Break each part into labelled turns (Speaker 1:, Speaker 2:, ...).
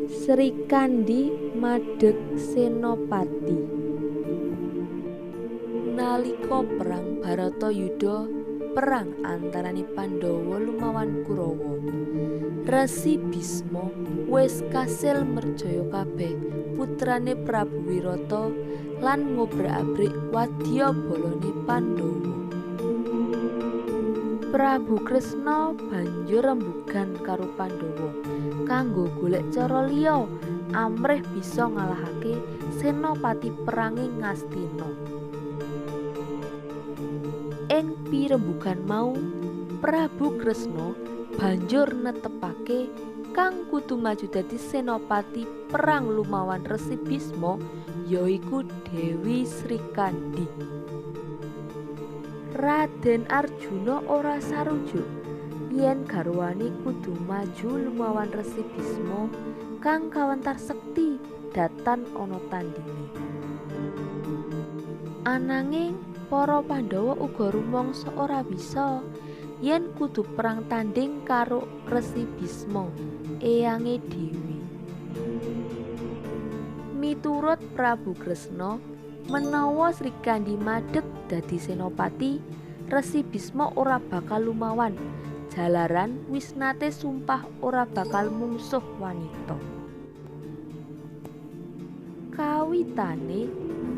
Speaker 1: Srikandhi madeg Senopati. Nalika perang Baratayuda, perang antarané Pandhawa lumawan Kurawa, Resi Bisma wis kasil merjaya kabeh putrané Prabu Wirata lan ngobrak-abrik wadyabalane Pandhawa. Prabu Kresna banjur rembugan karo Pandhawa kanggo golek cara liya amrih bisa ngalahake senopati perange Ngastina. Ing pirembugan mau Prabu Kresna banjur netepake kang kudu maju dadi senopati perang lumawan Resi Bisma yaiku Dewi Srikandhi. Raden Arjuna ora sarujuk yen garwane kudu maju lumawan Resi Bisma kang kawentar sekti datan ana tandinge. Ananging para Pandhawa uga rumangsa ora bisa yen kudu perang tanding karo Resi Bisma, eyange dhewe. Miturut Prabu Kresna, menawa Srikandhi madeg dadi senopati, Resi Bisma ora bakal lumawan, jalaran wis nate sumpah ora bakal mungsuh wanita. Kawitane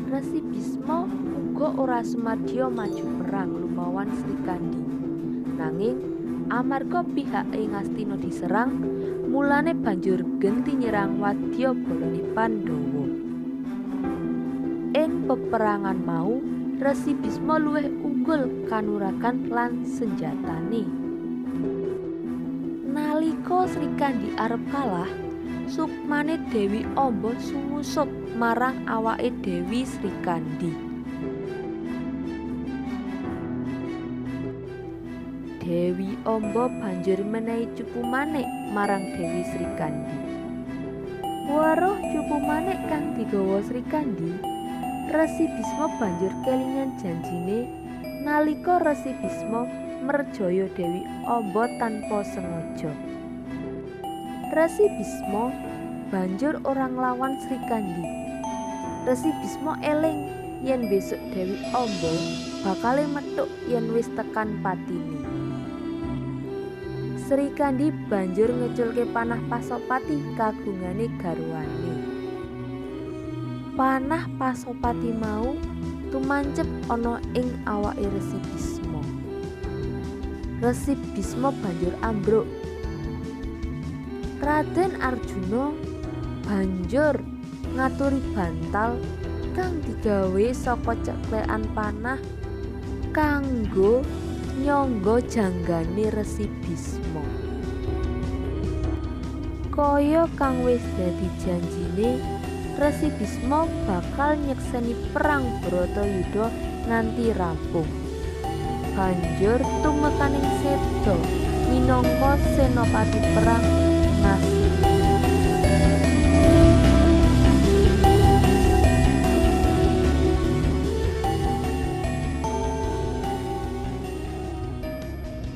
Speaker 1: Resi Bisma uga ora sumadya maju perang lumawan Srikandhi. Nanging amarga pihake Ngastina diserang, mulane banjur genti nyerang wadyabalane Pandhawa. Ing peperangan mau, Resi Bisma luwih unggul kanuragan lan senjatane. Nalika Srikandhi arep kalah, sukmane Dewi Amba sumusup marang awake Dewi Srikandhi. Dewi Amba banjur menehi cupu manik marang Dewi Srikandhi. Weruh cupu manik kang digawa Srikandhi, Resi Bisma banjur kelingan janjine nalika Resi Bisma merjaya Dewi Amba tanpa sengaja. Resi Bisma banjur ora nglawan Srikandhi. Resi Bisma eling yen besok Dewi Amba bakale metuk yen wis tekan patine. Srikandhi banjur ngeculke panah Pasopati kagungane garwane. Panah Pasopati mau tumancep ana ing awake Resi Bisma. Resi Bisma banjur ambruk. Raden Arjuna banjur ngaturi bantal kang digawe saka ceklekan panah kanggo nyangga janggane Resi Bisma. Kaya kang wis dadi janjine, Resi Bisma bakal nyekseni perang Baratayuda nganti rampung. Banjur tumekaning seda minangka senopati perang Ngastina.